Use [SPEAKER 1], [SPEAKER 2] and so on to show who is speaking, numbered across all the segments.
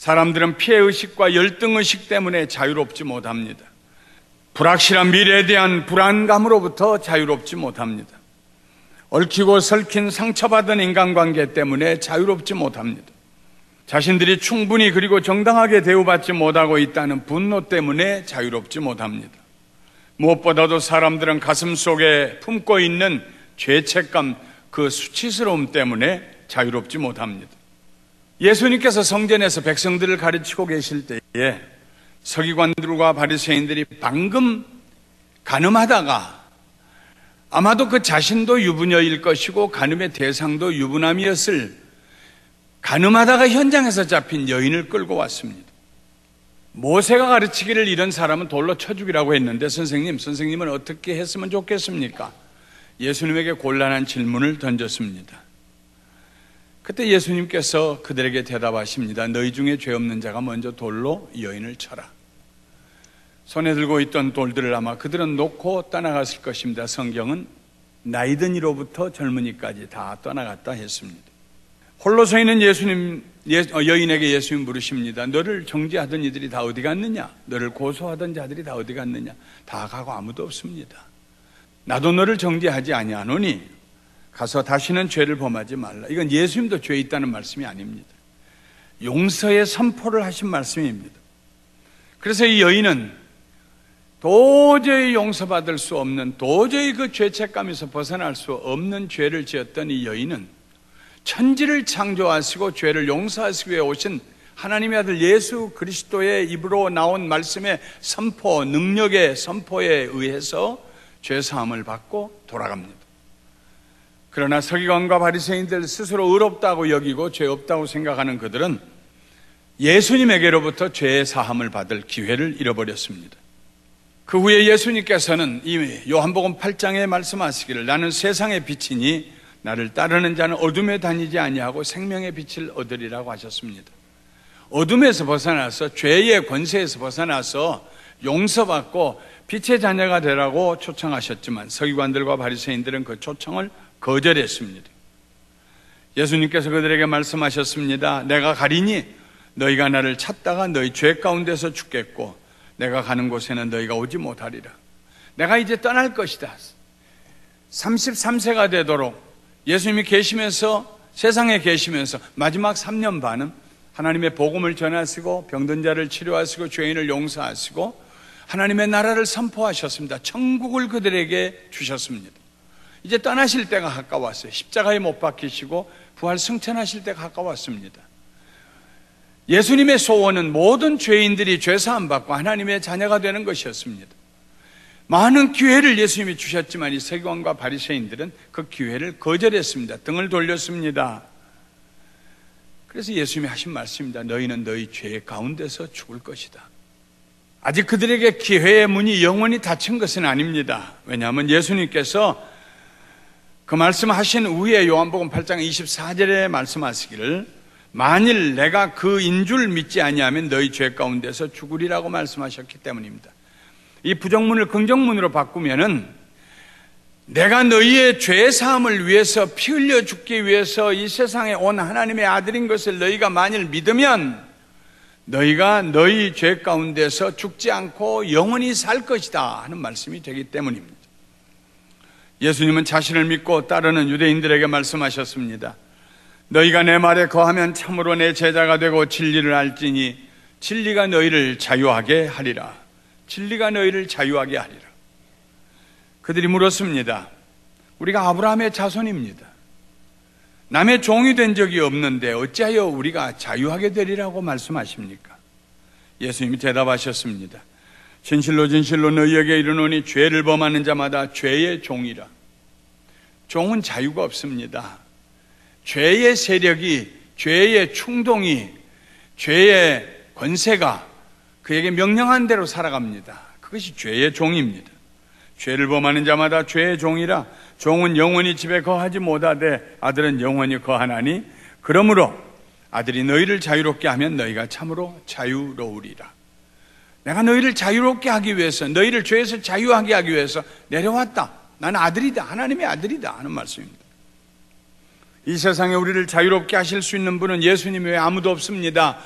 [SPEAKER 1] 사람들은 피해의식과 열등의식 때문에 자유롭지 못합니다. 불확실한 미래에 대한 불안감으로부터 자유롭지 못합니다. 얽히고 설킨 상처받은 인간관계 때문에 자유롭지 못합니다. 자신들이 충분히 그리고 정당하게 대우받지 못하고 있다는 분노 때문에 자유롭지 못합니다. 무엇보다도 사람들은 가슴 속에 품고 있는 죄책감, 그 수치스러움 때문에 자유롭지 못합니다. 예수님께서 성전에서 백성들을 가르치고 계실 때에 서기관들과 바리새인들이 방금 간음하다가 아마도 그 자신도 유부녀일 것이고 간음의 대상도 유부남이었을, 간음하다가 현장에서 잡힌 여인을 끌고 왔습니다. 모세가 가르치기를 이런 사람은 돌로 쳐 죽이라고 했는데 선생님은 어떻게 했으면 좋겠습니까? 예수님에게 곤란한 질문을 던졌습니다. 그때 예수님께서 그들에게 대답하십니다. 너희 중에 죄 없는 자가 먼저 돌로 여인을 쳐라. 손에 들고 있던 돌들을 아마 그들은 놓고 떠나갔을 것입니다. 성경은 나이든 이로부터 젊은이까지 다 떠나갔다 했습니다. 홀로 서 있는 여인에게 예수님 물으십니다. 너를 정죄하던 이들이 다 어디 갔느냐? 너를 고소하던 자들이 다 어디 갔느냐? 다 가고 아무도 없습니다. 나도 너를 정죄하지 아니하노니 가서 다시는 죄를 범하지 말라. 이건 예수님도 죄 있다는 말씀이 아닙니다. 용서의 선포를 하신 말씀입니다. 그래서 이 여인은 도저히 용서받을 수 없는, 도저히 그 죄책감에서 벗어날 수 없는 죄를 지었던 이 여인은 천지를 창조하시고 죄를 용서하시기 위해 오신 하나님의 아들 예수 그리스도의 입으로 나온 말씀의 선포, 능력의 선포에 의해서 죄사함을 받고 돌아갑니다. 그러나 서기관과 바리새인들 스스로 의롭다고 여기고 죄 없다고 생각하는 그들은 예수님에게로부터 죄의 사함을 받을 기회를 잃어버렸습니다. 그 후에 예수님께서는 이 요한복음 8장에 말씀하시기를 나는 세상의 빛이니 나를 따르는 자는 어둠에 다니지 아니하고 생명의 빛을 얻으리라고 하셨습니다. 어둠에서 벗어나서 죄의 권세에서 벗어나서 용서받고 빛의 자녀가 되라고 초청하셨지만 서기관들과 바리새인들은 그 초청을 거절했습니다. 예수님께서 그들에게 말씀하셨습니다. 내가 가리니 너희가 나를 찾다가 너희 죄 가운데서 죽겠고 내가 가는 곳에는 너희가 오지 못하리라. 내가 이제 떠날 것이다. 33세가 되도록 예수님이 계시면서, 세상에 계시면서 마지막 3년 반은 하나님의 복음을 전하시고 병든 자를 치료하시고 죄인을 용서하시고 하나님의 나라를 선포하셨습니다. 천국을 그들에게 주셨습니다. 이제 떠나실 때가 가까웠어요. 십자가에 못 박히시고 부활 승천하실 때가 가까웠습니다. 예수님의 소원은 모든 죄인들이 죄사함 받고 하나님의 자녀가 되는 것이었습니다. 많은 기회를 예수님이 주셨지만 이 서기관과 바리새인들은 그 기회를 거절했습니다. 등을 돌렸습니다. 그래서 예수님이 하신 말씀입니다. 너희는 너희 죄 가운데서 죽을 것이다. 아직 그들에게 기회의 문이 영원히 닫힌 것은 아닙니다. 왜냐하면 예수님께서 그 말씀하신 후에 요한복음 8장 24절에 말씀하시기를 만일 내가 그인 줄 믿지 아니하면 너희 죄 가운데서 죽으리라고 말씀하셨기 때문입니다. 이 부정문을 긍정문으로 바꾸면은 내가 너희의 죄 사함을 위해서 피 흘려 죽기 위해서 이 세상에 온 하나님의 아들인 것을 너희가 만일 믿으면 너희가 너희 죄 가운데서 죽지 않고 영원히 살 것이다 하는 말씀이 되기 때문입니다. 예수님은 자신을 믿고 따르는 유대인들에게 말씀하셨습니다. 너희가 내 말에 거하면 참으로 내 제자가 되고 진리를 알지니 진리가 너희를 자유하게 하리라. 진리가 너희를 자유하게 하리라. 그들이 물었습니다. 우리가 아브라함의 자손입니다. 남의 종이 된 적이 없는데 어찌하여 우리가 자유하게 되리라고 말씀하십니까? 예수님이 대답하셨습니다. 진실로 진실로 너희에게 이르노니 죄를 범하는 자마다 죄의 종이라. 종은 자유가 없습니다. 죄의 세력이, 죄의 충동이, 죄의 권세가 그에게 명령한 대로 살아갑니다. 그것이 죄의 종입니다. 죄를 범하는 자마다 죄의 종이라. 종은 영원히 집에 거하지 못하되 아들은 영원히 거하나니 그러므로 아들이 너희를 자유롭게 하면 너희가 참으로 자유로우리라. 내가 너희를 자유롭게 하기 위해서, 너희를 죄에서 자유하게 하기 위해서 내려왔다. 나는 아들이다. 하나님의 아들이다 하는 말씀입니다. 이 세상에 우리를 자유롭게 하실 수 있는 분은 예수님 외에 아무도 없습니다.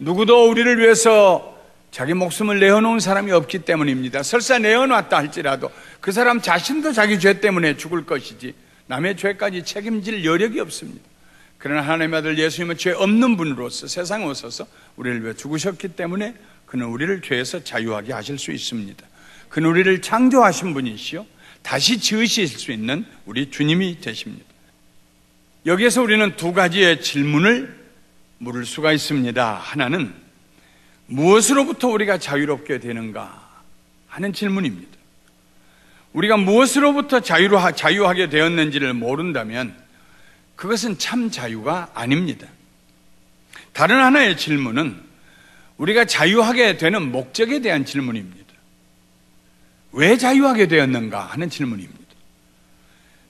[SPEAKER 1] 누구도 우리를 위해서 자기 목숨을 내어놓은 사람이 없기 때문입니다. 설사 내어놨다 할지라도 그 사람 자신도 자기 죄 때문에 죽을 것이지 남의 죄까지 책임질 여력이 없습니다. 그러나 하나님의 아들 예수님은 죄 없는 분으로서 세상에 오셔서 우리를 위해 죽으셨기 때문에 그는 우리를 죄에서 자유하게 하실 수 있습니다. 그는 우리를 창조하신 분이시요 다시 지으실 수 있는 우리 주님이 되십니다. 여기에서 우리는 두 가지의 질문을 물을 수가 있습니다. 하나는 무엇으로부터 우리가 자유롭게 되는가 하는 질문입니다. 우리가 무엇으로부터 자유하게 되었는지를 모른다면 그것은 참 자유가 아닙니다. 다른 하나의 질문은 우리가 자유하게 되는 목적에 대한 질문입니다. 왜 자유하게 되었는가 하는 질문입니다.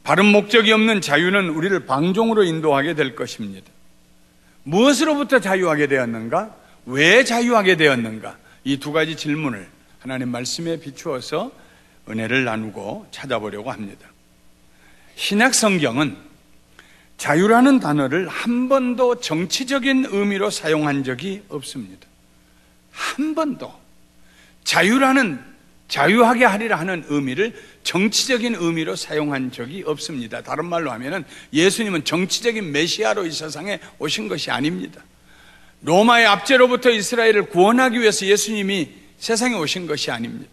[SPEAKER 1] 바른 목적이 없는 자유는 우리를 방종으로 인도하게 될 것입니다. 무엇으로부터 자유하게 되었는가? 왜 자유하게 되었는가? 이 두 가지 질문을 하나님 말씀에 비추어서 은혜를 나누고 찾아보려고 합니다. 신약 성경은 자유라는 단어를 한 번도 정치적인 의미로 사용한 적이 없습니다. 한 번도 자유하게 하리라 하는 의미를 정치적인 의미로 사용한 적이 없습니다. 다른 말로 하면은 예수님은 정치적인 메시아로 이 세상에 오신 것이 아닙니다. 로마의 압제로부터 이스라엘을 구원하기 위해서 예수님이 세상에 오신 것이 아닙니다.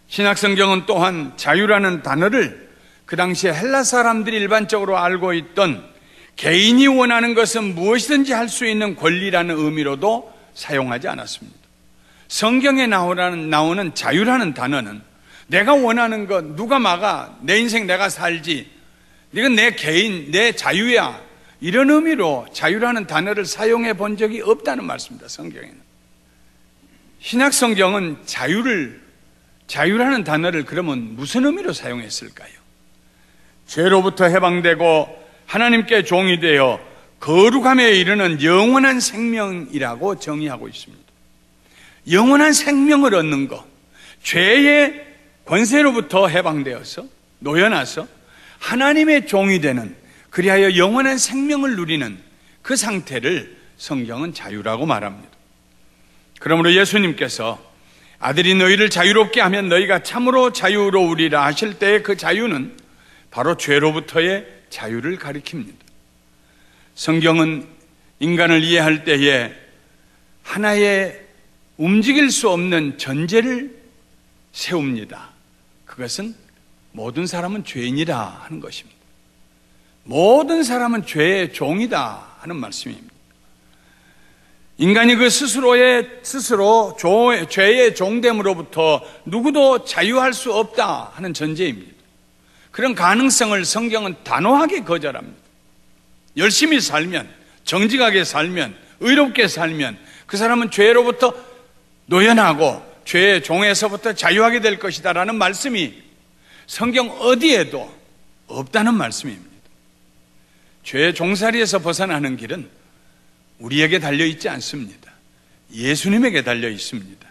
[SPEAKER 1] 신약성경은 또한 자유라는 단어를 그 당시에 헬라 사람들이 일반적으로 알고 있던 개인이 원하는 것은 무엇이든지 할 수 있는 권리라는 의미로도 사용하지 않았습니다. 성경에 나오는 자유라는 단어는 내가 원하는 것 누가 막아 내 인생 내가 살지 이건 내 개인 내 자유야 이런 의미로 자유라는 단어를 사용해 본 적이 없다는 말씀입니다. 성경에는. 신약 성경은 자유라는 단어를 그러면 무슨 의미로 사용했을까요? 죄로부터 해방되고 하나님께 종이 되어 거룩함에 이르는 영원한 생명이라고 정의하고 있습니다. 영원한 생명을 얻는 것, 죄의 권세로부터 해방되어서 놓여나서 하나님의 종이 되는 그리하여 영원한 생명을 누리는 그 상태를 성경은 자유라고 말합니다. 그러므로 예수님께서 아들이 너희를 자유롭게 하면 너희가 참으로 자유로우리라 하실 때의 그 자유는 바로 죄로부터의 자유를 가리킵니다. 성경은 인간을 이해할 때에 하나의 움직일 수 없는 전제를 세웁니다. 그것은 모든 사람은 죄인이라 하는 것입니다. 모든 사람은 죄의 종이다 하는 말씀입니다. 인간이 그 스스로 죄의 종됨으로부터 누구도 자유할 수 없다 하는 전제입니다. 그런 가능성을 성경은 단호하게 거절합니다. 열심히 살면, 정직하게 살면, 의롭게 살면 그 사람은 죄로부터 노연하고 죄의 종에서부터 자유하게 될 것이다 라는 말씀이 성경 어디에도 없다는 말씀입니다. 죄의 종살이에서 벗어나는 길은 우리에게 달려 있지 않습니다. 예수님에게 달려 있습니다.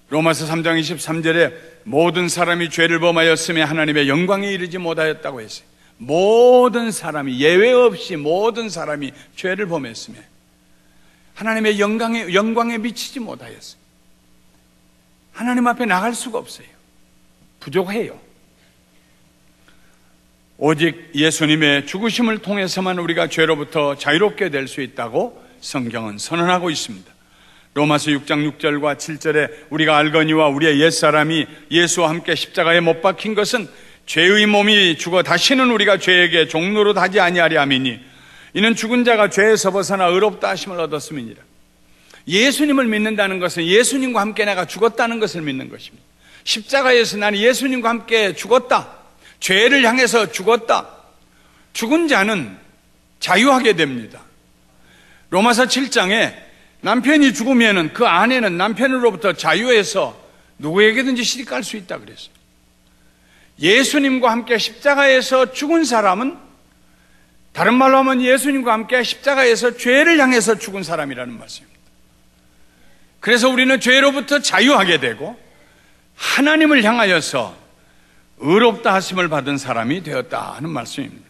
[SPEAKER 1] 로마서 3장 23절에 모든 사람이 죄를 범하였으며 하나님의 영광에 이르지 못하였다고 했어요. 모든 사람이 예외 없이 모든 사람이 죄를 범했으며 하나님의 영광에 미치지 못하였어요. 하나님 앞에 나갈 수가 없어요. 부족해요. 오직 예수님의 죽으심을 통해서만 우리가 죄로부터 자유롭게 될 수 있다고 성경은 선언하고 있습니다. 로마서 6장 6절과 7절에 우리가 알거니와 우리의 옛사람이 예수와 함께 십자가에 못 박힌 것은 죄의 몸이 죽어 다시는 우리가 죄에게 종노릇 하지 아니하리 함이니 이는 죽은 자가 죄에서 벗어나 의롭다 하심을 얻었음이니라. 예수님을 믿는다는 것은 예수님과 함께 내가 죽었다는 것을 믿는 것입니다. 십자가에서 나는 예수님과 함께 죽었다. 죄를 향해서 죽었다. 죽은 자는 자유하게 됩니다. 로마서 7장에 남편이 죽으면 그 아내는 남편으로부터 자유해서 누구에게든지 시집갈 수 있다 그랬어요. 예수님과 함께 십자가에서 죽은 사람은 다른 말로 하면 예수님과 함께 십자가에서 죄를 향해서 죽은 사람이라는 말씀입니다. 그래서 우리는 죄로부터 자유하게 되고 하나님을 향하여서 의롭다 하심을 받은 사람이 되었다 하는 말씀입니다.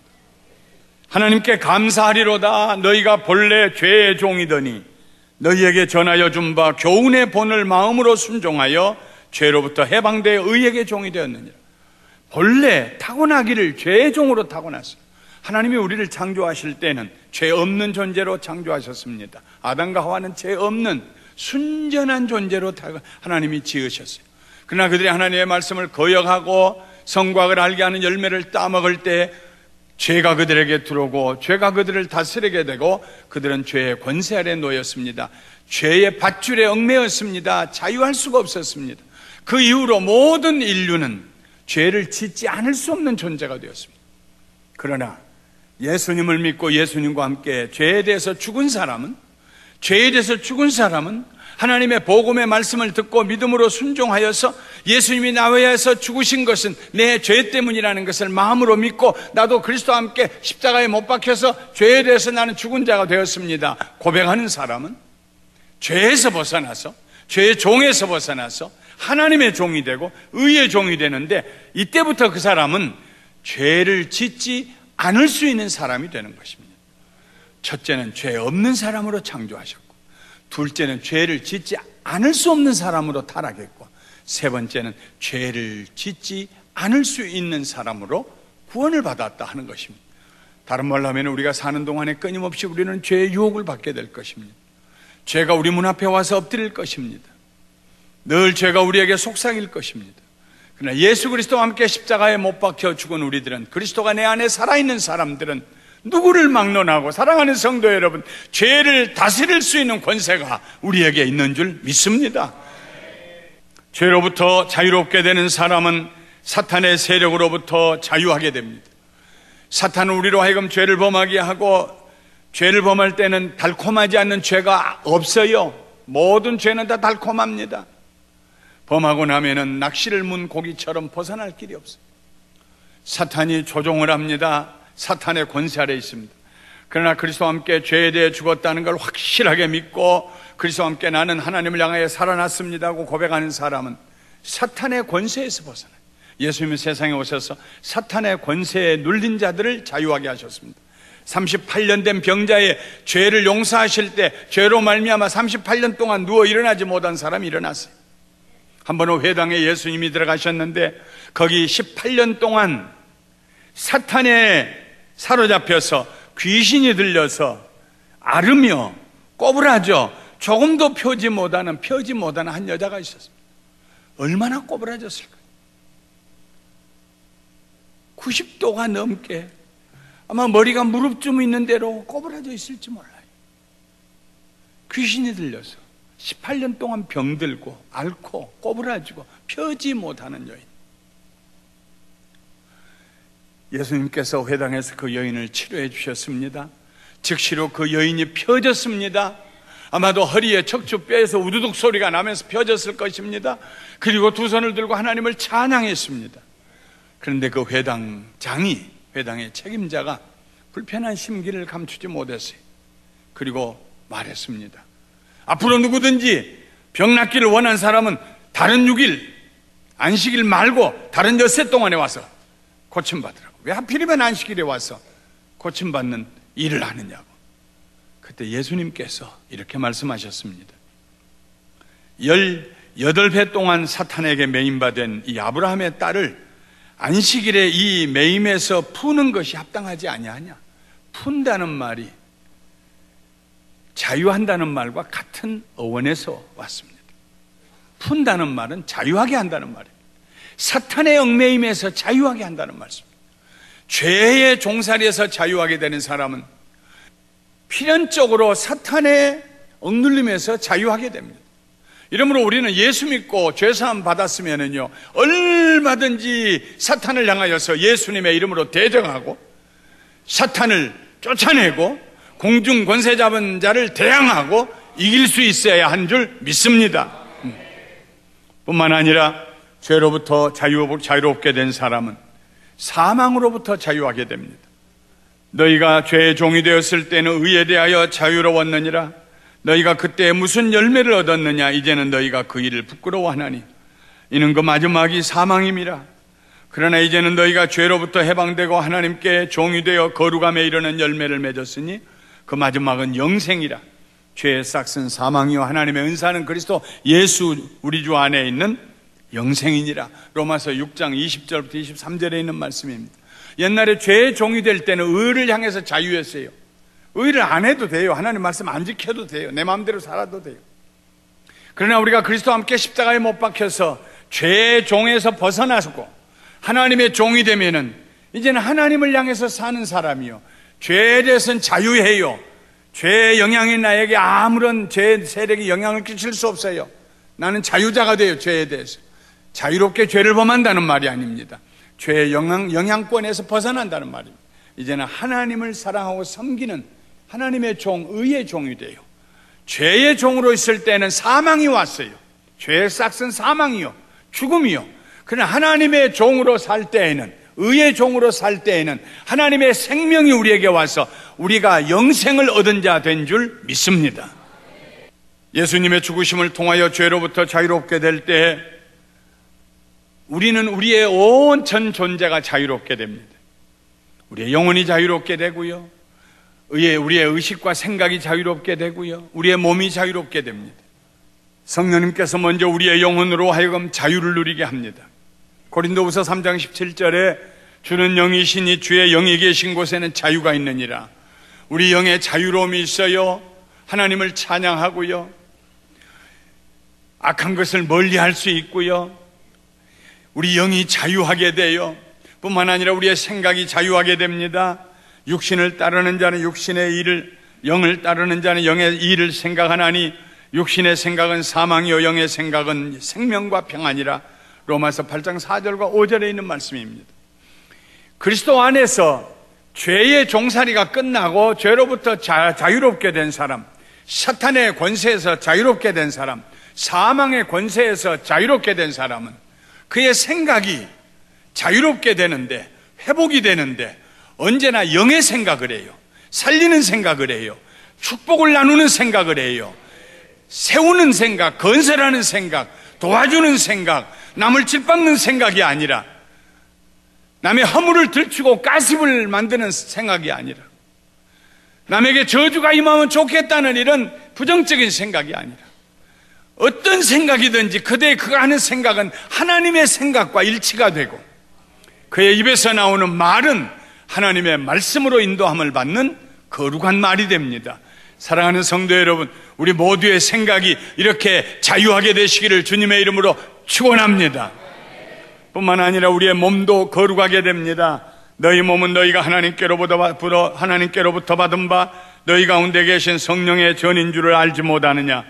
[SPEAKER 1] 하나님께 감사하리로다. 너희가 본래 죄의 종이더니 너희에게 전하여 준 바 교훈의 본을 마음으로 순종하여 죄로부터 해방되어 의에게 종이 되었느니라. 본래 타고나기를 죄의 종으로 타고났어요. 하나님이 우리를 창조하실 때는 죄 없는 존재로 창조하셨습니다. 아담과 하와는 죄 없는 순전한 존재로 하나님이 지으셨어요. 그러나 그들이 하나님의 말씀을 거역하고 성곽을 알게 하는 열매를 따먹을 때 죄가 그들에게 들어오고 죄가 그들을 다스리게 되고 그들은 죄의 권세 아래 놓였습니다. 죄의 밧줄에 얽매였습니다. 자유할 수가 없었습니다. 그 이후로 모든 인류는 죄를 짓지 않을 수 없는 존재가 되었습니다. 그러나 예수님을 믿고 예수님과 함께 죄에 대해서 죽은 사람은 하나님의 복음의 말씀을 듣고 믿음으로 순종하여서 예수님이 나와 위해서 죽으신 것은 내 죄 때문이라는 것을 마음으로 믿고 나도 그리스도와 함께 십자가에 못 박혀서 죄에 대해서 나는 죽은 자가 되었습니다 고백하는 사람은 죄에서 벗어나서 죄의 종에서 벗어나서 하나님의 종이 되고 의의 종이 되는데, 이때부터 그 사람은 죄를 짓지 않을 수 있는 사람이 되는 것입니다. 첫째는 죄 없는 사람으로 창조하셨고, 둘째는 죄를 짓지 않을 수 없는 사람으로 타락했고, 세 번째는 죄를 짓지 않을 수 있는 사람으로 구원을 받았다 하는 것입니다. 다른 말로 하면 우리가 사는 동안에 끊임없이 우리는 죄의 유혹을 받게 될 것입니다. 죄가 우리 문 앞에 와서 엎드릴 것입니다. 늘 죄가 우리에게 속삭일 것입니다. 그러나 예수 그리스도와 함께 십자가에 못 박혀 죽은 우리들은, 그리스도가 내 안에 살아있는 사람들은 누구를 막론하고, 사랑하는 성도 여러분, 죄를 다스릴 수 있는 권세가 우리에게 있는 줄 믿습니다. 죄로부터 자유롭게 되는 사람은 사탄의 세력으로부터 자유하게 됩니다. 사탄은 우리로 하여금 죄를 범하게 하고, 죄를 범할 때는 달콤하지 않는 죄가 없어요. 모든 죄는 다 달콤합니다. 범하고 나면은 낚시를 문 고기처럼 벗어날 길이 없어요. 사탄이 조종을 합니다. 사탄의 권세 아래 있습니다. 그러나 그리스도와 함께 죄에 대해 죽었다는 걸 확실하게 믿고 그리스도와 함께 나는 하나님을 향하여 살아났습니다 하고 고백하는 사람은 사탄의 권세에서 벗어나요. 예수님은 세상에 오셔서 사탄의 권세에 눌린 자들을 자유하게 하셨습니다. 38년 된 병자의 죄를 용서하실 때 죄로 말미암아 38년 동안 누워 일어나지 못한 사람이 일어났어요. 한 번은 회당에 예수님이 들어가셨는데 거기 18년 동안 사탄에 사로잡혀서 귀신이 들려서 앓으며 꼬부라져 조금도 펴지 못하는 한 여자가 있었습니다. 얼마나 꼬부라졌을까요? 90도가 넘게 아마 머리가 무릎쯤 있는 대로 꼬부라져 있을지 몰라요. 귀신이 들려서 18년 동안 병들고 앓고 꼬부라지고 펴지 못하는 여인. 예수님께서 회당에서 그 여인을 치료해 주셨습니다. 즉시로 그 여인이 펴졌습니다. 아마도 허리에 척추뼈에서 우두둑 소리가 나면서 펴졌을 것입니다. 그리고 두 손을 들고 하나님을 찬양했습니다. 그런데 그 회당장이, 회당의 책임자가 불편한 심기를 감추지 못했어요. 그리고 말했습니다. 앞으로 누구든지 병 낫기를 원한 사람은 다른 6일, 안식일 말고 다른 엿새 동안에 와서 고침받으라고. 왜 하필이면 안식일에 와서 고침받는 일을 하느냐고. 그때 예수님께서 이렇게 말씀하셨습니다. 18배 동안 사탄에게 매임받은 이 아브라함의 딸을 안식일에 이 매임에서 푸는 것이 합당하지 아니하냐. 푼다는 말이 자유한다는 말과 같은 어원에서 왔습니다. 푼다는 말은 자유하게 한다는 말이에요. 사탄의 얽매임에서 자유하게 한다는 말씀입니다. 죄의 종살이에서 자유하게 되는 사람은 필연적으로 사탄의 억눌림에서 자유하게 됩니다. 이러므로 우리는 예수 믿고 죄사함 받았으면은요, 얼마든지 사탄을 향하여서 예수님의 이름으로 대적하고 사탄을 쫓아내고 공중 권세 잡은 자를 대항하고 이길 수 있어야 한 줄 믿습니다. 뿐만 아니라 죄로부터 자유롭게 된 사람은 사망으로부터 자유하게 됩니다. 너희가 죄의 종이 되었을 때는 의에 대하여 자유로웠느니라. 너희가 그때 무슨 열매를 얻었느냐. 이제는 너희가 그 일을 부끄러워하나니 이는 그 마지막이 사망임이라. 그러나 이제는 너희가 죄로부터 해방되고 하나님께 종이 되어 거룩함에 이르는 열매를 맺었으니 그 마지막은 영생이라. 죄의 싹은 사망이요 하나님의 은사는 그리스도 예수 우리 주 안에 있는 영생이니라. 로마서 6장 20절부터 23절에 있는 말씀입니다. 옛날에 죄의 종이 될 때는 의를 향해서 자유했어요. 의를 안 해도 돼요. 하나님 말씀 안 지켜도 돼요. 내 마음대로 살아도 돼요. 그러나 우리가 그리스도와 함께 십자가에 못 박혀서 죄의 종에서 벗어나고 하나님의 종이 되면은 이제는 하나님을 향해서 사는 사람이요, 죄에 대해서는 자유해요. 죄의 영향이 나에게 아무런 죄의 세력이 영향을 끼칠 수 없어요. 나는 자유자가 돼요. 죄에 대해서 자유롭게 죄를 범한다는 말이 아닙니다. 죄의 영향권에서 벗어난다는 말입니다. 이제는 하나님을 사랑하고 섬기는 하나님의 종, 의의 종이 돼요. 죄의 종으로 있을 때는 사망이 왔어요. 죄의 싹은 사망이요, 죽음이요. 그러나 하나님의 종으로 살 때에는, 의의 종으로 살 때에는 하나님의 생명이 우리에게 와서 우리가 영생을 얻은 자 된 줄 믿습니다. 예수님의 죽으심을 통하여 죄로부터 자유롭게 될 때 우리는 우리의 온 전 존재가 자유롭게 됩니다. 우리의 영혼이 자유롭게 되고요, 우리의 의식과 생각이 자유롭게 되고요, 우리의 몸이 자유롭게 됩니다. 성령님께서 먼저 우리의 영혼으로 하여금 자유를 누리게 합니다. 고린도후서 3장 17절에 주는 영이시니 주의 영이 계신 곳에는 자유가 있느니라. 우리 영에 자유로움이 있어요. 하나님을 찬양하고요, 악한 것을 멀리할 수 있고요, 우리 영이 자유하게 돼요. 뿐만 아니라 우리의 생각이 자유하게 됩니다. 육신을 따르는 자는 육신의 일을, 영을 따르는 자는 영의 일을 생각하나니 육신의 생각은 사망이요 영의 생각은 생명과 평안이라. 로마서 8장 4절과 5절에 있는 말씀입니다. 그리스도 안에서 죄의 종살이가 끝나고 죄로부터 자유롭게 된 사람, 사탄의 권세에서 자유롭게 된 사람, 사망의 권세에서 자유롭게 된 사람은 그의 생각이 자유롭게 되는데, 회복이 되는데 언제나 영의 생각을 해요. 살리는 생각을 해요. 축복을 나누는 생각을 해요. 세우는 생각, 건설하는 생각, 도와주는 생각, 남을 짓밟는 생각이 아니라, 남의 허물을 들추고 가십을 만드는 생각이 아니라, 남에게 저주가 임하면 좋겠다는 이런 부정적인 생각이 아니라, 어떤 생각이든지 그가 하는 생각은 하나님의 생각과 일치가 되고 그의 입에서 나오는 말은 하나님의 말씀으로 인도함을 받는 거룩한 말이 됩니다. 사랑하는 성도 여러분, 우리 모두의 생각이 이렇게 자유하게 되시기를 주님의 이름으로 축원합니다. 뿐만 아니라 우리의 몸도 거룩하게 됩니다. 너희 몸은 너희가 하나님께로부터 받은 바 너희 가운데 계신 성령의 전인 줄을 알지 못하느냐.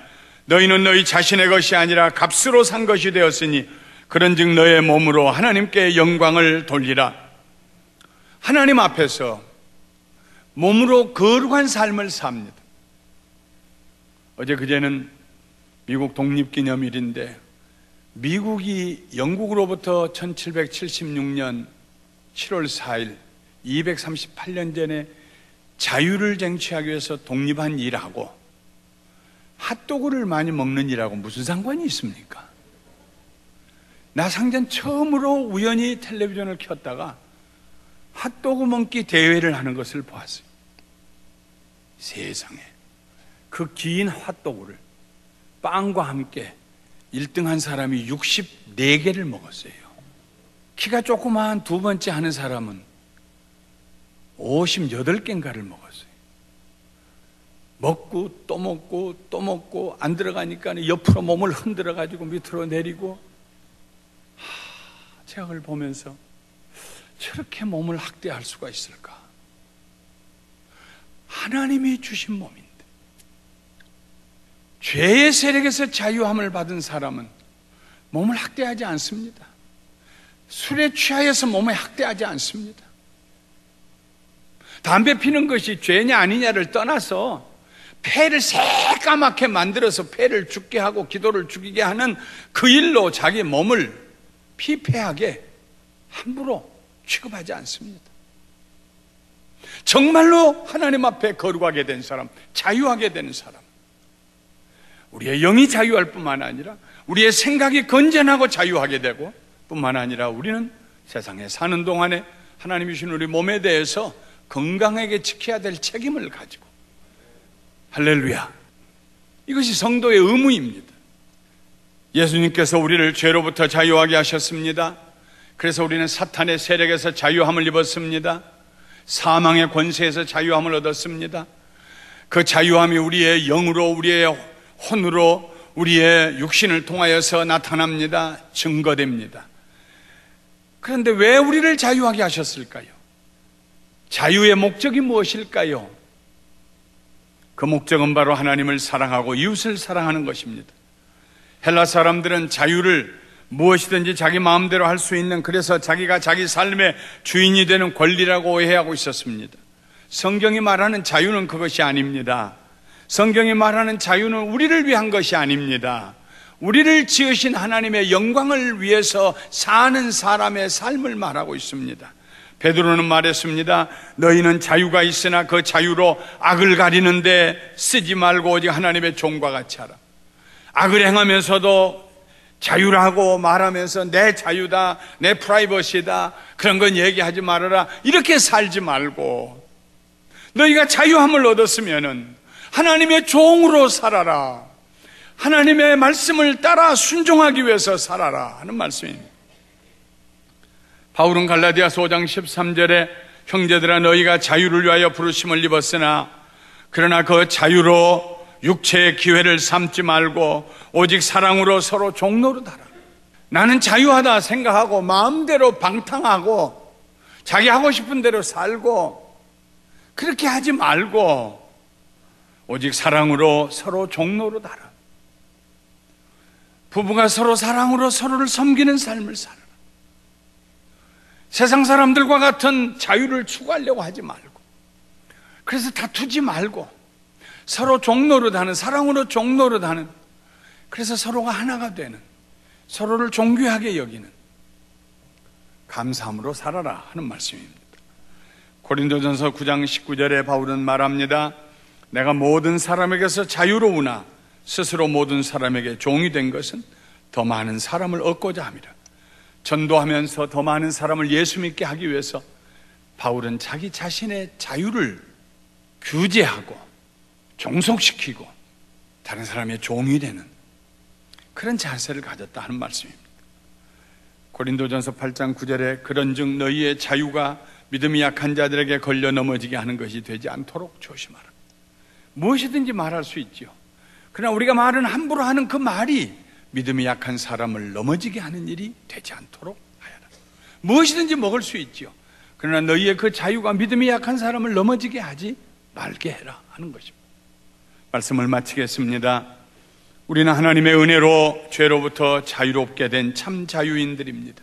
[SPEAKER 1] 너희는 너희 자신의 것이 아니라 값으로 산 것이 되었으니 그런즉 너의 몸으로 하나님께 영광을 돌리라. 하나님 앞에서 몸으로 거룩한 삶을 삽니다. 어제 그제는 미국 독립기념일인데 미국이 영국으로부터 1776년 7월 4일 238년 전에 자유를 쟁취하기 위해서 독립한 일하고 핫도그를 많이 먹는 일하고 무슨 상관이 있습니까? 나 상전 처음으로 우연히 텔레비전을 켰다가 핫도그 먹기 대회를 하는 것을 보았어요. 세상에 그 긴 핫도그를 빵과 함께 1등한 사람이 64개를 먹었어요. 키가 조그마한 두 번째 하는 사람은 58개인가를 먹었어요. 먹고 또 먹고 또 먹고 안 들어가니까 옆으로 몸을 흔들어 가지고 밑으로 내리고, 제가 그걸 보면서 저렇게 몸을 학대할 수가 있을까? 하나님이 주신 몸인데, 죄의 세력에서 자유함을 받은 사람은 몸을 학대하지 않습니다. 술에 취하여서 몸을 학대하지 않습니다. 담배 피는 것이 죄냐 아니냐를 떠나서 폐를 새까맣게 만들어서 폐를 죽게 하고 기도를 죽이게 하는 그 일로 자기 몸을 피폐하게 함부로 취급하지 않습니다. 정말로 하나님 앞에 거룩하게 된 사람, 자유하게 되는 사람, 우리의 영이 자유할 뿐만 아니라 우리의 생각이 건전하고 자유하게 되고 뿐만 아니라 우리는 세상에 사는 동안에 하나님이 주신 우리 몸에 대해서 건강하게 지켜야 될 책임을 가지고, 할렐루야, 이것이 성도의 의무입니다. 예수님께서 우리를 죄로부터 자유하게 하셨습니다. 그래서 우리는 사탄의 세력에서 자유함을 입었습니다. 사망의 권세에서 자유함을 얻었습니다. 그 자유함이 우리의 영으로, 우리의 혼으로, 우리의 육신을 통하여서 나타납니다. 증거됩니다. 그런데 왜 우리를 자유하게 하셨을까요? 자유의 목적이 무엇일까요? 그 목적은 바로 하나님을 사랑하고 이웃을 사랑하는 것입니다. 헬라 사람들은 자유를 무엇이든지 자기 마음대로 할 수 있는, 그래서 자기가 자기 삶의 주인이 되는 권리라고 오해하고 있었습니다. 성경이 말하는 자유는 그것이 아닙니다. 성경이 말하는 자유는 우리를 위한 것이 아닙니다. 우리를 지으신 하나님의 영광을 위해서 사는 사람의 삶을 말하고 있습니다. 베드로는 말했습니다. 너희는 자유가 있으나 그 자유로 악을 가리는데 쓰지 말고 오직 하나님의 종과 같이 하라. 악을 행하면서도 자유라고 말하면서 내 자유다, 내 프라이버시다, 그런 건 얘기하지 말아라, 이렇게 살지 말고 너희가 자유함을 얻었으면은 하나님의 종으로 살아라, 하나님의 말씀을 따라 순종하기 위해서 살아라 하는 말씀입니다. 바울은 갈라디아서 5장 13절에 형제들아 너희가 자유를 위하여 부르심을 입었으나 그러나 그 자유로 육체의 기회를 삼지 말고 오직 사랑으로 서로 종노릇하라. 나는 자유하다 생각하고 마음대로 방탕하고 자기 하고 싶은 대로 살고 그렇게 하지 말고 오직 사랑으로 서로 종노릇하라. 부부가 서로 사랑으로 서로를 섬기는 삶을 살아라. 세상 사람들과 같은 자유를 추구하려고 하지 말고, 그래서 다투지 말고 서로 종노릇하는, 사랑으로 종노릇하는, 그래서 서로가 하나가 되는, 서로를 존귀하게 여기는 감사함으로 살아라 하는 말씀입니다. 고린도전서 9장 19절에 바울은 말합니다. 내가 모든 사람에게서 자유로우나 스스로 모든 사람에게 종이 된 것은 더 많은 사람을 얻고자 함이라. 전도하면서 더 많은 사람을 예수 믿게 하기 위해서 바울은 자기 자신의 자유를 규제하고 종속시키고 다른 사람의 종이 되는 그런 자세를 가졌다 하는 말씀입니다. 고린도전서 8장 9절에 그런즉 너희의 자유가 믿음이 약한 자들에게 걸려 넘어지게 하는 것이 되지 않도록 조심하라. 무엇이든지 말할 수 있지요. 그러나 우리가 말은 함부로 하는 그 말이 믿음이 약한 사람을 넘어지게 하는 일이 되지 않도록 하여라. 무엇이든지 먹을 수 있지요. 그러나 너희의 그 자유가 믿음이 약한 사람을 넘어지게 하지 말게 해라 하는 것입니다. 말씀을 마치겠습니다. 우리는 하나님의 은혜로 죄로부터 자유롭게 된 참 자유인들입니다.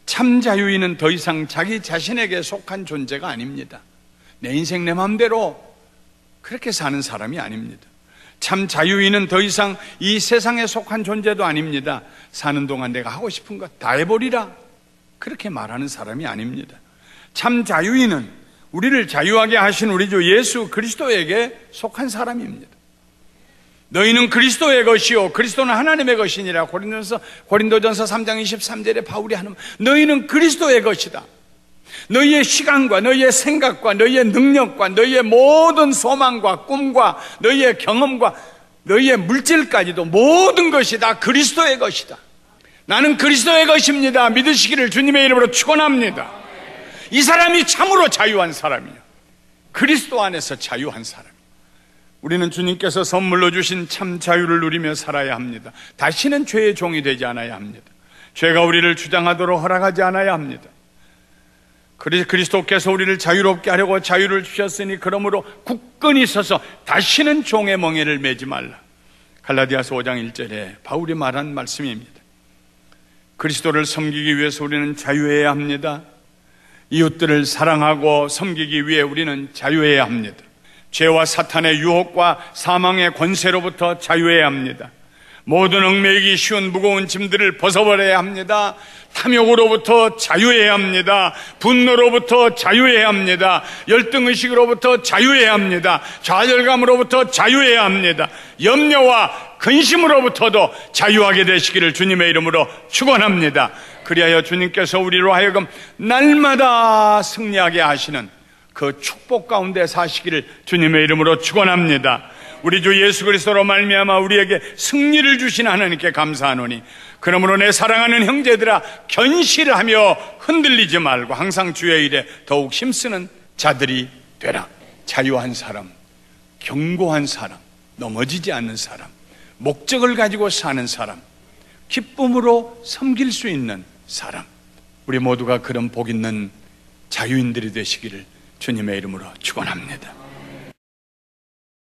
[SPEAKER 1] 참 자유인은 더 이상 자기 자신에게 속한 존재가 아닙니다. 내 인생 내 마음대로 그렇게 사는 사람이 아닙니다. 참 자유인은 더 이상 이 세상에 속한 존재도 아닙니다. 사는 동안 내가 하고 싶은 것 다 해버리라 그렇게 말하는 사람이 아닙니다. 참 자유인은 우리를 자유하게 하신 우리 주 예수 그리스도에게 속한 사람입니다. 너희는 그리스도의 것이요 그리스도는 하나님의 것이니라. 고린도전서 3장 23절에 바울이 하는, 너희는 그리스도의 것이다. 너희의 시간과 너희의 생각과 너희의 능력과 너희의 모든 소망과 꿈과 너희의 경험과 너희의 물질까지도 모든 것이 다 그리스도의 것이다. 나는 그리스도의 것입니다. 믿으시기를 주님의 이름으로 축원합니다. 이 사람이 참으로 자유한 사람이에요. 그리스도 안에서 자유한 사람. 우리는 주님께서 선물로 주신 참 자유를 누리며 살아야 합니다. 다시는 죄의 종이 되지 않아야 합니다. 죄가 우리를 주장하도록 허락하지 않아야 합니다. 그리스도께서 우리를 자유롭게 하려고 자유를 주셨으니 그러므로 굳건히 서서 다시는 종의 멍에를 매지 말라. 갈라디아서 5장 1절에 바울이 말한 말씀입니다. 그리스도를 섬기기 위해서 우리는 자유해야 합니다. 이웃들을 사랑하고 섬기기 위해 우리는 자유해야 합니다. 죄와 사탄의 유혹과 사망의 권세로부터 자유해야 합니다. 모든 얽매이기 쉬운 무거운 짐들을 벗어버려야 합니다. 탐욕으로부터 자유해야 합니다. 분노로부터 자유해야 합니다. 열등의식으로부터 자유해야 합니다. 좌절감으로부터 자유해야 합니다. 염려와 근심으로부터도 자유하게 되시기를 주님의 이름으로 축원합니다. 그리하여 주님께서 우리로 하여금 날마다 승리하게 하시는 그 축복 가운데 사시기를 주님의 이름으로 축원합니다. 우리 주 예수 그리스도로 말미암아 우리에게 승리를 주신 하나님께 감사하노니, 그러므로 내 사랑하는 형제들아, 견실하며 흔들리지 말고 항상 주의 일에 더욱 힘쓰는 자들이 되라. 자유한 사람, 견고한 사람, 넘어지지 않는 사람, 목적을 가지고 사는 사람, 기쁨으로 섬길 수 있는 사람, 우리 모두가 그런 복 있는 자유인들이 되시기를 주님의 이름으로 축원합니다.